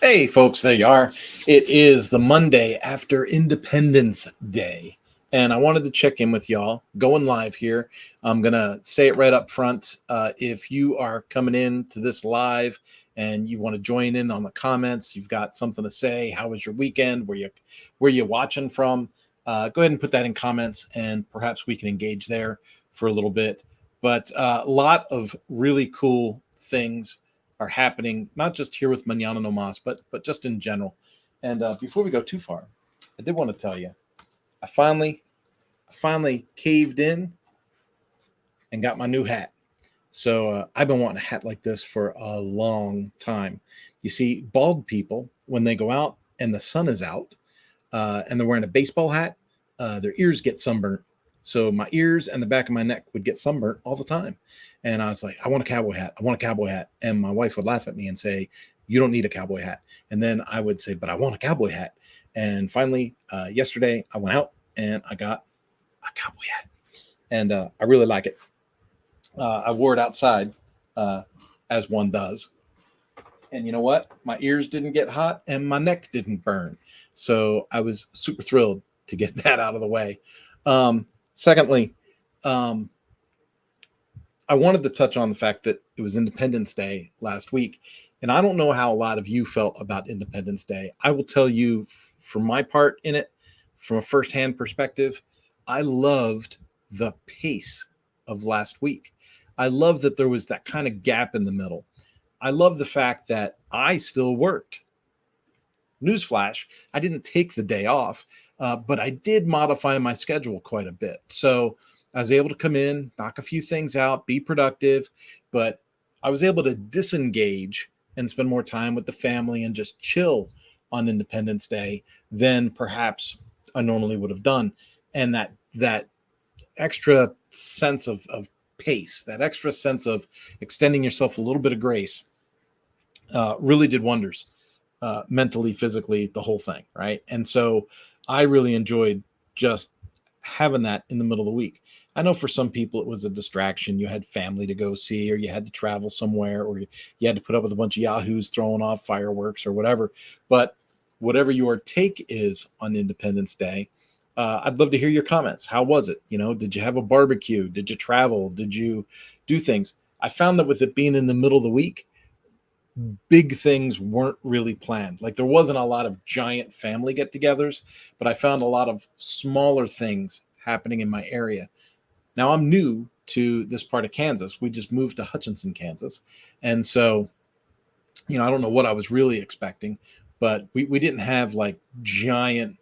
Hey, folks, there you are. It is the Monday after Independence Day, and I wanted to check in with y'all. Going live here. I'm going to say it right up front. If you are coming in to this live and you want to join in on the comments, you've got something to say, how was your weekend? Where you watching from? Go ahead and put that in comments, and perhaps we can engage there for a little bit. But a lot of really cool things are happening, not just here with Manana No Mas, but just in general. And before we go too far, I did want to tell you, I finally caved in and got my new hat. So I've been wanting a hat like this for a long time. You see, bald people, when they go out and the sun is out, and they're wearing a baseball hat, their ears get sunburnt. So my ears and the back of my neck would get sunburnt all the time. And I was like, I want a cowboy hat. I want a cowboy hat. And my wife would laugh at me and say, you don't need a cowboy hat. And then I would say, but I want a cowboy hat. And finally, yesterday, I went out and I got a cowboy hat. And I really like it. I wore it outside, as one does. And you know what? My ears didn't get hot and my neck didn't burn. So I was super thrilled to get that out of the way. Secondly, I wanted to touch on the fact that it was Independence Day last week. And I don't know how a lot of you felt about Independence Day. I will tell you, for my part in it, from a firsthand perspective, I loved the pace of last week. I love that there was that kind of gap in the middle. I love the fact that I still worked. Newsflash, I didn't take the day off, but I did modify my schedule quite a bit. So I was able to come in, knock a few things out, be productive, but I was able to disengage and spend more time with the family and just chill on Independence Day than perhaps I normally would have done. And that extra sense of pace, that extra sense of extending yourself a little bit of grace, really did wonders, mentally, physically, the whole thing, right? And so I really enjoyed just having that in the middle of the week. I know for some people it was a distraction. You had family to go see, or you had to travel somewhere, or you had to put up with a bunch of yahoos throwing off fireworks or whatever. But whatever your take is on Independence Day, I'd love to hear your comments. How was it? Did you have a barbecue? Did you travel? Did you do things? I found that with it being in the middle of the week, big things weren't really planned. Like, there wasn't a lot of giant family get-togethers, but I found a lot of smaller things happening in my area. Now, I'm new to this part of Kansas. We just moved to Hutchinson, Kansas. And so, I don't know what I was really expecting, but we didn't have like giant,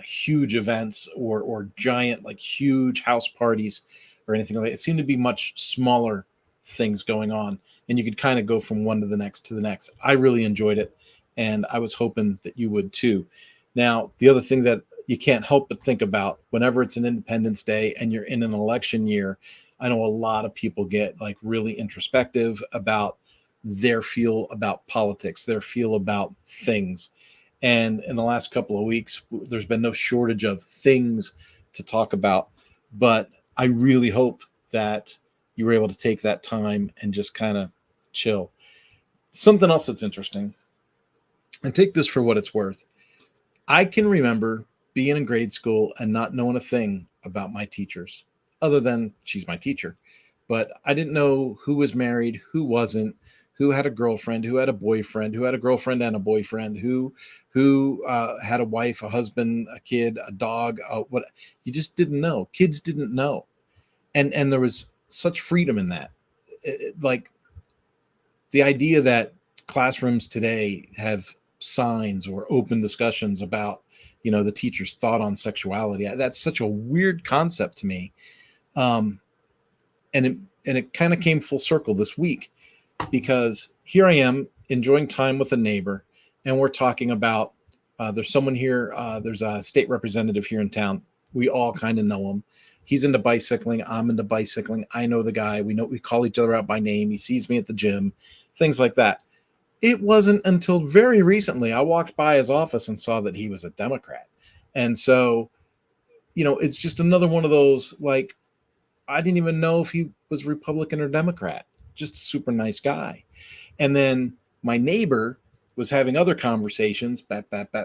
huge events or giant, like huge house parties or anything like that. It seemed to be much smaller things going on, and you could kind of go from one to the next to the next. I really enjoyed it, and I was hoping that you would too. Now, the other thing that you can't help but think about whenever it's an Independence Day and you're in an election year, I know a lot of people get like really introspective about their feel about politics, their feel about things. And in the last couple of weeks, there's been no shortage of things to talk about. But I really hope that you were able to take that time and just kind of chill. Something else that's interesting, and take this for what it's worth. I can remember being in grade school and not knowing a thing about my teachers, other than she's my teacher. But I didn't know who was married, who wasn't, who had a girlfriend, who had a boyfriend, who had a girlfriend and a boyfriend, who had a wife, a husband, a kid, a dog. What you just didn't know. Kids didn't know, and there was such freedom in that. Like, the idea that classrooms today have signs or open discussions about, the teacher's thought on sexuality. That's such a weird concept to me. And it kind of came full circle this week, because here I am enjoying time with a neighbor, and we're talking about, there's someone here, there's a state representative here in town. We all kind of know him. He's into bicycling. I'm into bicycling. I know the guy. We call each other out by name. He sees me at the gym, things like that. It wasn't until very recently I walked by his office and saw that he was a Democrat. And so, it's just another one of those, like, I didn't even know if he was Republican or Democrat. Just a super nice guy. And then my neighbor was having other conversations,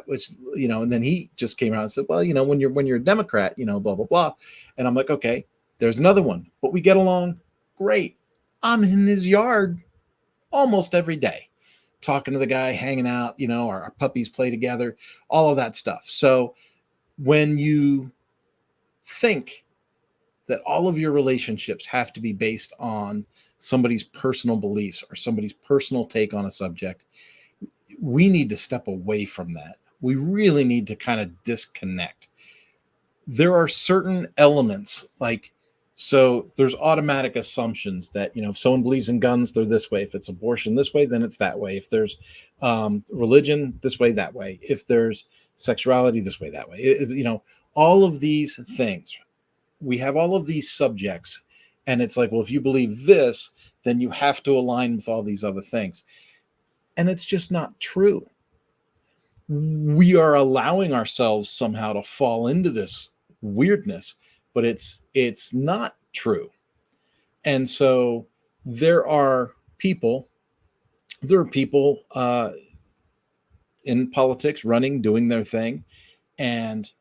which, and then he just came out and said, well, when you're a Democrat, blah, blah, blah. And I'm like, okay, there's another one, but we get along great. I'm in his yard almost every day, talking to the guy, hanging out, our puppies play together, all of that stuff. So when you think that all of your relationships have to be based on somebody's personal beliefs or somebody's personal take on a subject, we need to step away from that. We really need to kind of disconnect. There are certain elements, so there's automatic assumptions that, if someone believes in guns, they're this way. If it's abortion this way, then it's that way. If there's religion this way, that way. If there's sexuality this way, that way. All of these things. We have all of these subjects, and it's like, well, if you believe this, then you have to align with all these other things. And it's just not true. We are allowing ourselves somehow to fall into this weirdness, but it's not true. And so there are people in politics running, doing their thing. And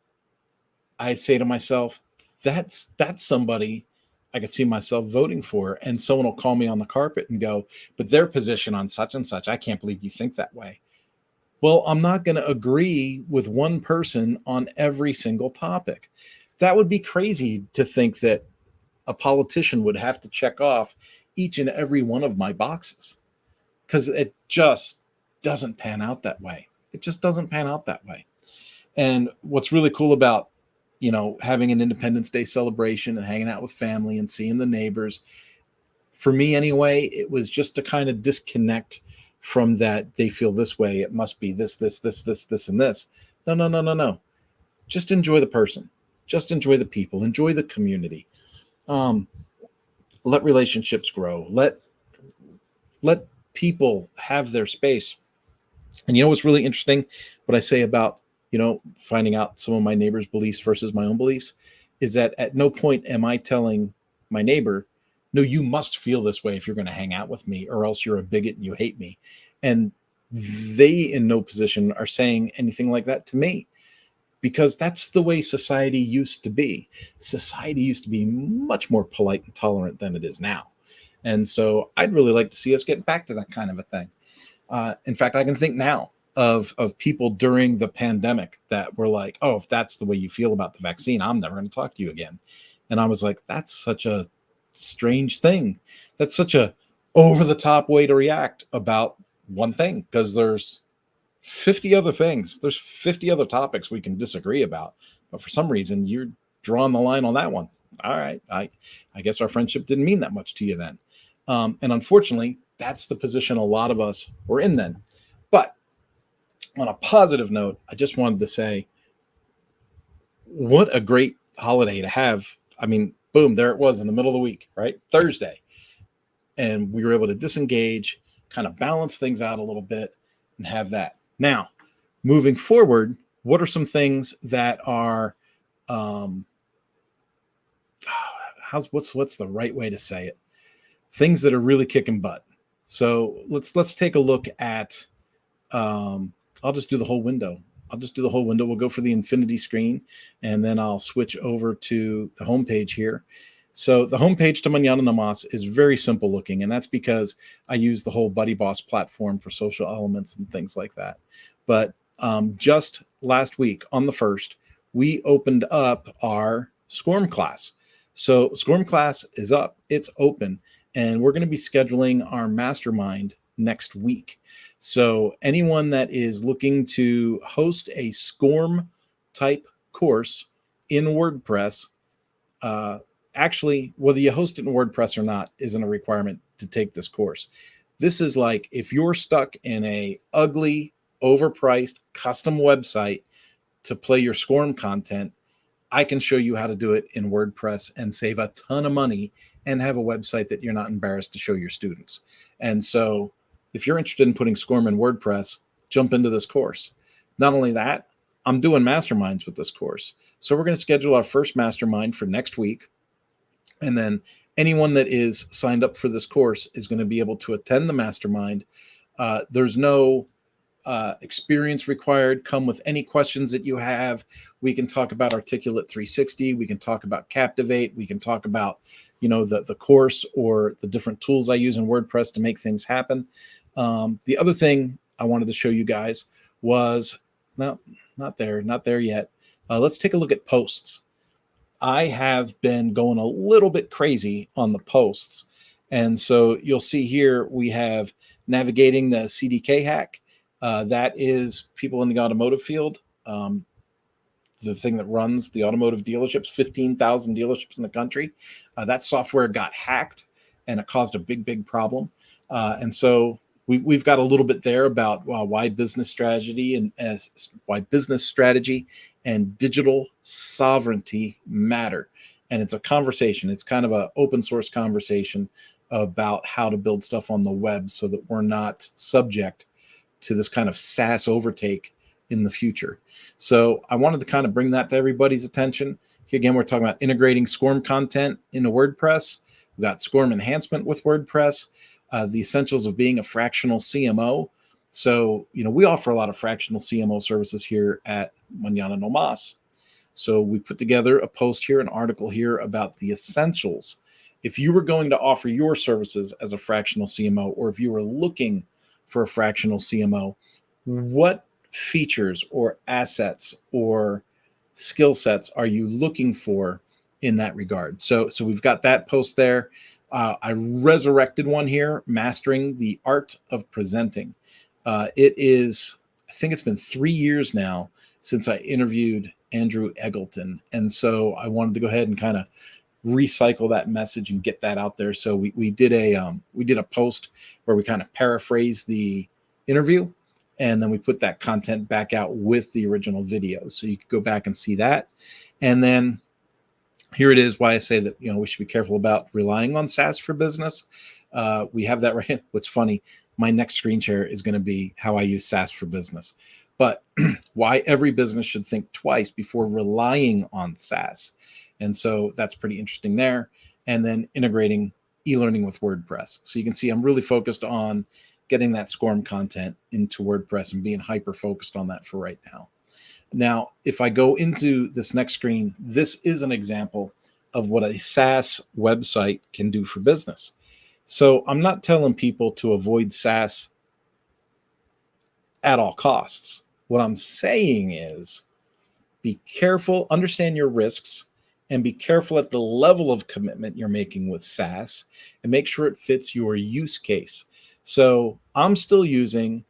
I say to myself, that's somebody I could see myself voting for. And someone will call me on the carpet and go, but their position on such and such, I can't believe you think that way. Well, I'm not going to agree with one person on every single topic. That would be crazy to think that a politician would have to check off each and every one of my boxes, because it just doesn't pan out that way. It just doesn't pan out that way. And what's really cool about, having an Independence Day celebration and hanging out with family and seeing the neighbors, for me anyway, it was just to kind of disconnect from that. They feel this way, it must be this, and this. No. Just enjoy the person. Just enjoy the people. Enjoy the community. Let relationships grow. Let people have their space. And what's really interesting, what I say about, finding out some of my neighbors' beliefs versus my own beliefs, is that at no point am I telling my neighbor, no, you must feel this way if you're going to hang out with me, or else you're a bigot and you hate me. And they in no position are saying anything like that to me, because that's the way society used to be. Society used to be much more polite and tolerant than it is now. And so I'd really like to see us get back to that kind of a thing. In fact, I can think now of people during the pandemic that were like, oh, if that's the way you feel about the vaccine, I'm never going to talk to you again. And I was like, that's such a strange thing. That's such a over the top way to react about one thing, because there's 50 other things. There's 50 other topics we can disagree about. But for some reason, you're drawing the line on that one. All right. I guess our friendship didn't mean that much to you then. And unfortunately, that's the position a lot of us were in then. But on a positive note, I just wanted to say, what a great holiday to have. I mean, boom, there it was in the middle of the week, right? Thursday. And we were able to disengage, kind of balance things out a little bit, and have that. Now, moving forward, what are some things that are, what's the right way to say it? Things that are really kicking butt. So let's take a look at, I'll just do the whole window. We'll go for the infinity screen, and then I'll switch over to the homepage here. So the homepage to Mañana Nomás is very simple looking, and that's because I use the whole Buddy Boss platform for social elements and things like that. But just last week on the 1st, we opened up our SCORM class. So SCORM class is up, it's open, and we're going to be scheduling our mastermind next week. So anyone that is looking to host a SCORM type course in WordPress, actually, whether you host it in WordPress or not isn't a requirement to take this course. This is like if you're stuck in a ugly, overpriced custom website to play your SCORM content, I can show you how to do it in WordPress and save a ton of money and have a website that you're not embarrassed to show your students. And so if you're interested in putting SCORM in WordPress, jump into this course. Not only that, I'm doing masterminds with this course. So we're going to schedule our first mastermind for next week. And then anyone that is signed up for this course is going to be able to attend the mastermind. There's no experience required. Come with any questions that you have. We can talk about Articulate 360. We can talk about Captivate. We can talk about, the course or the different tools I use in WordPress to make things happen. The other thing I wanted to show you guys was, no, not there yet. Let's take a look at posts. I have been going a little bit crazy on the posts. And so you'll see here we have navigating the CDK hack. That is people in the automotive field. The thing that runs the automotive dealerships, 15,000 dealerships in the country. That software got hacked and it caused a big problem. And so we've got a little bit there about why business strategy and digital sovereignty matter. And it's a conversation. It's kind of an open source conversation about how to build stuff on the web so that we're not subject to this kind of SaaS overtake in the future. So I wanted to kind of bring that to everybody's attention. Here again, we're talking about integrating SCORM content into WordPress. We've got SCORM enhancement with WordPress, the essentials of being a fractional CMO. So, we offer a lot of fractional CMO services here at Mañana No Mas. So we put together a post here, an article here about the essentials. If you were going to offer your services as a fractional CMO, or if you were looking for a fractional CMO, what features or assets or skill sets are you looking for in that regard? So we've got that post there. I resurrected one here, Mastering the Art of Presenting. I think it's been 3 years now since I interviewed Andrew Eggleton. And so I wanted to go ahead and kind of recycle that message and get that out there. So we did a post where we kind of paraphrased the interview, and then we put that content back out with the original video. So you could go back and see that. And then here it is, why I say that, we should be careful about relying on SaaS for business. We have that right. What's funny, my next screen share is going to be how I use SaaS for business, but why every business should think twice before relying on SaaS. And so that's pretty interesting there. And then integrating e-learning with WordPress. So you can see I'm really focused on getting that SCORM content into WordPress and being hyper focused on that for right now. Now, if I go into this next screen, this is an example of what a SaaS website can do for business. So I'm not telling people to avoid SaaS at all costs. What I'm saying is be careful, understand your risks, and be careful at the level of commitment you're making with SaaS, and make sure it fits your use case. So I'm still using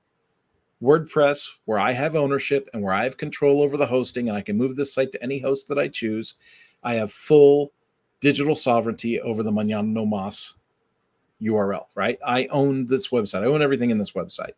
WordPress where I have ownership and where I have control over the hosting, and I can move this site to any host that I choose. I have full digital sovereignty over the Mañana No Mas URL, right? I own this website. I own everything in this website.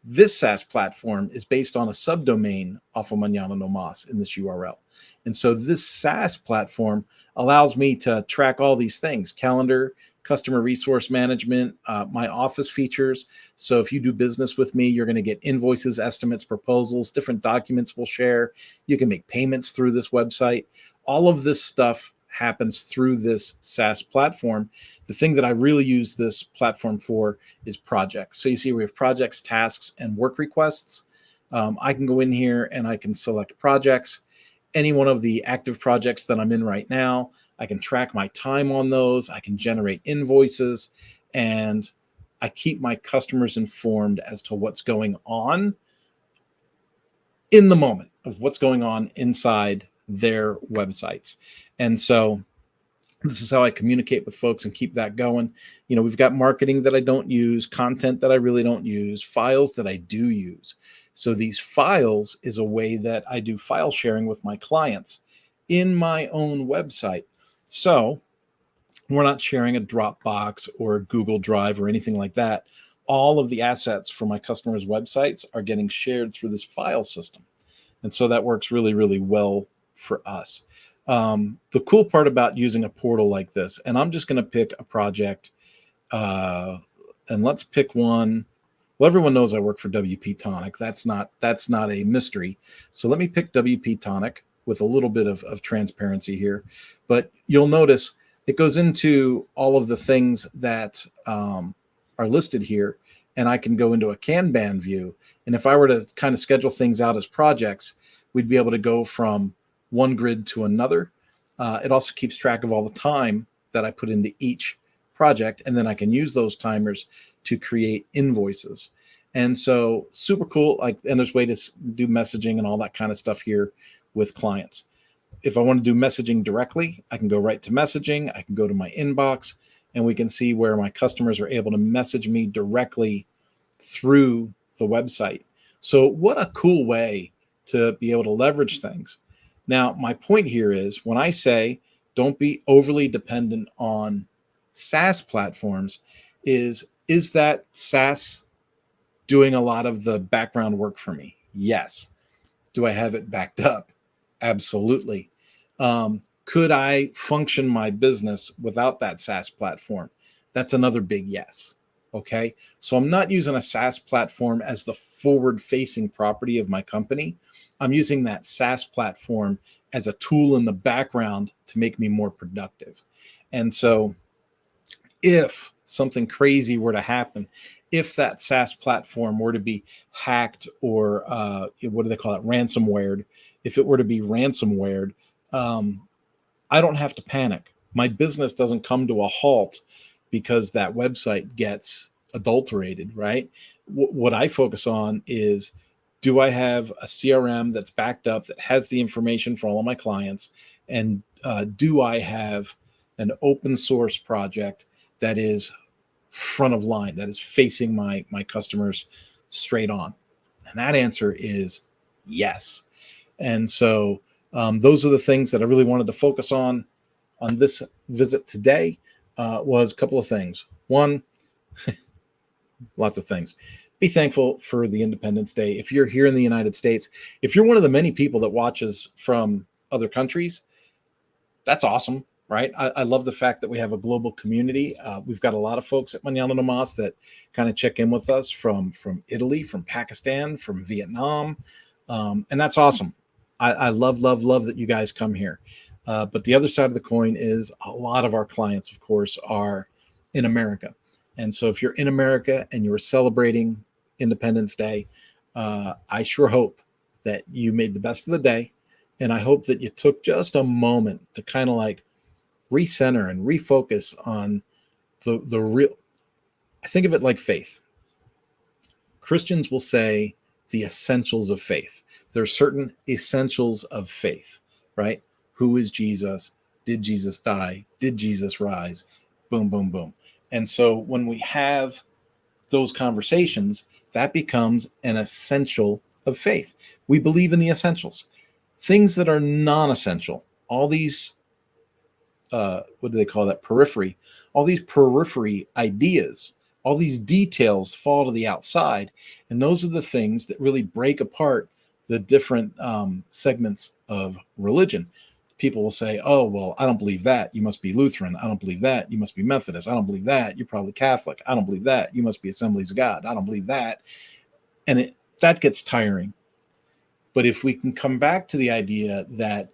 This SaaS platform is based on a subdomain off of Mañana No Mas in this URL. And so this SaaS platform allows me to track all these things: calendar, customer resource management, my office features. So if you do business with me, you're going to get invoices, estimates, proposals, different documents we'll share. You can make payments through this website. All of this stuff happens through this SaaS platform. The thing that I really use this platform for is projects. So you see we have projects, tasks, and work requests. I can go in here and I can select projects. Any one of the active projects that I'm in right now, I can track my time on those. I can generate invoices, and I keep my customers informed as to what's going on in the moment, of what's going on inside their websites. And so this is how I communicate with folks and keep that going. We've got marketing that I don't use, content that I really don't use, files that I do use. So these files is a way that I do file sharing with my clients in my own website. So we're not sharing a Dropbox or a Google Drive or anything like that. All of the assets for my customers' websites are getting shared through this file system. And so that works really, really well for us. The cool part about using a portal like this, and I'm just going to pick a project, and let's pick one. Well, everyone knows I work for WP Tonic. That's not a mystery. So let me pick WP Tonic with a little bit of transparency here. But you'll notice it goes into all of the things that are listed here. and I can go into a Kanban view. And if I were to kind of schedule things out as projects, we'd be able to go from one grid to another. It also keeps track of all the time that I put into each project, and then I can use those timers to create invoices. And so super cool. Like, and there's way to do messaging and all that kind of stuff here with clients. If I want to do messaging directly, I can go right to messaging. I can go to my inbox, and we can see where my customers are able to message me directly through the website. So what a cool way to be able to leverage things. Now, my point here is when I say don't be overly dependent on SaaS platforms, is that SaaS doing a lot of the background work for me? Yes. Do I have it backed up? Absolutely. Could I function my business without that SaaS platform? That's another big yes. Okay. So I'm not using a SaaS platform as the forward-facing property of my company. I'm using that SaaS platform as a tool in the background to make me more productive. And so if something crazy were to happen, if that SaaS platform were to be hacked or what do they call it, ransomwared, if it were to be ransomwared, I don't have to panic. My business doesn't come to a halt because that website gets adulterated, right? What I focus on is, do I have a CRM that's backed up, that has the information for all of my clients? And do I have an open source project that is front of line, that is facing my customers straight on? And that answer is yes. And so those are the things that I really wanted to focus on this visit today. Was a couple of things. One, lots of things. Be thankful for the Independence Day. If you're here in the United States, if you're one of the many people that watches from other countries, that's awesome, right? I love the fact that we have a global community. We've got a lot of folks at Mañana No Mas that kind of check in with us from Italy, from Pakistan, from Vietnam, and that's awesome. I love that you guys come here. But the other side of the coin is a lot of our clients, of course, are in America. And so if you're in America and you're celebrating Independence Day, I sure hope that you made the best of the day. And I hope that you took just a moment to kind of like recenter and refocus on the real. I think of it like faith. Christians will say the essentials of faith. There are certain essentials of faith, right? Who is Jesus? Did Jesus die? Did Jesus rise? Boom, boom, boom. And so when we have those conversations, that becomes an essential of faith. We believe in the essentials. Things that are non-essential, all these, what do they call that? Periphery. All these periphery ideas, all these details fall to the outside. And those are the things that really break apart the different segments of religion. People will say, oh, well, I don't believe that. You must be Lutheran. I don't believe that. You must be Methodist. I don't believe that. You're probably Catholic. I don't believe that. You must be Assemblies of God. I don't believe that. And that gets tiring. But if we can come back to the idea that,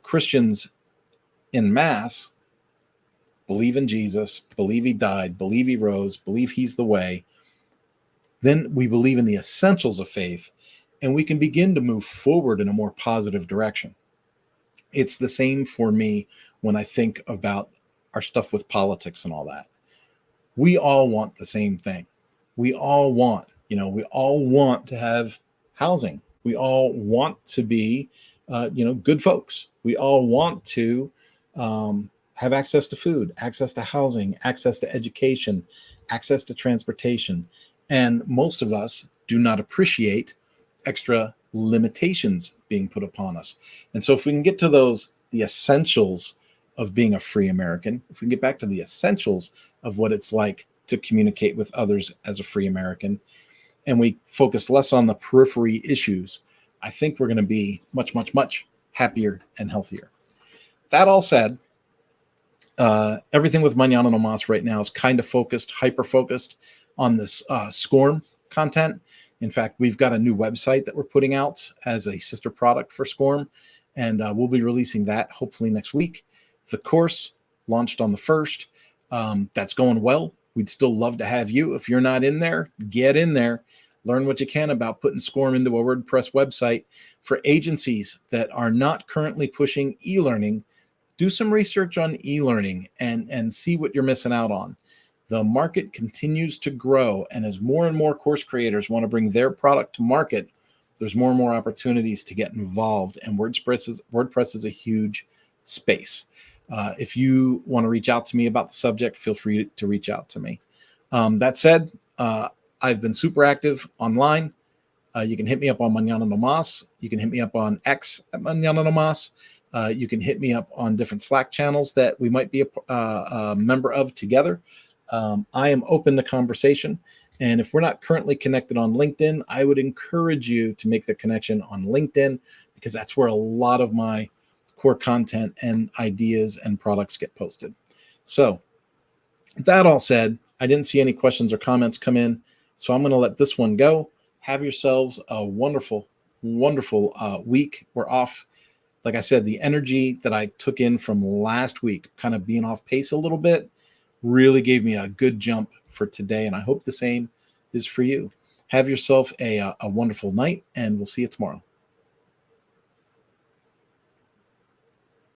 Christians en masse believe in Jesus, believe he died, believe he rose, believe he's the way, then we believe in the essentials of faith, and we can begin to move forward in a more positive direction. It's the same for me when I think about our stuff with politics and all that. We all want the same thing. We all want to have housing. We all want to be, good folks. We all want to have access to food, access to housing, access to education, access to transportation. And most of us do not appreciate extra limitations being put upon us. And so if we can get to the essentials of being a free American, if we can get back to the essentials of what it's like to communicate with others as a free American, and we focus less on the periphery issues, I think we're going to be much, much, much happier and healthier. That all said, everything with Mañana No Mas right now is kind of focused, hyper-focused on this SCORM content. In fact, we've got a new website that we're putting out as a sister product for SCORM, and we'll be releasing that hopefully next week. The course launched on the 1st. That's going well. We'd still love to have you. If you're not in there, get in there. Learn what you can about putting SCORM into a WordPress website. For agencies that are not currently pushing e-learning, do some research on e-learning and see what you're missing out on. The market continues to grow, and as more and more course creators want to bring their product to market, there's more and more opportunities to get involved, and WordPress is a huge space. If you want to reach out to me about the subject, feel free to reach out to me. That said, I've been super active online. You can hit me up on Mañana No Mas. You can hit me up on X at Mañana No Mas. You can hit me up on different Slack channels that we might be a member of together. I am open to conversation. And if we're not currently connected on LinkedIn, I would encourage you to make the connection on LinkedIn, because that's where a lot of my core content and ideas and products get posted. So that all said, I didn't see any questions or comments come in, so I'm going to let this one go. Have yourselves a wonderful, wonderful week. We're off. Like I said, the energy that I took in from last week, kind of being off pace a little bit, really gave me a good jump for today, and I hope the same is for you. Have yourself a wonderful night, and we'll see you tomorrow.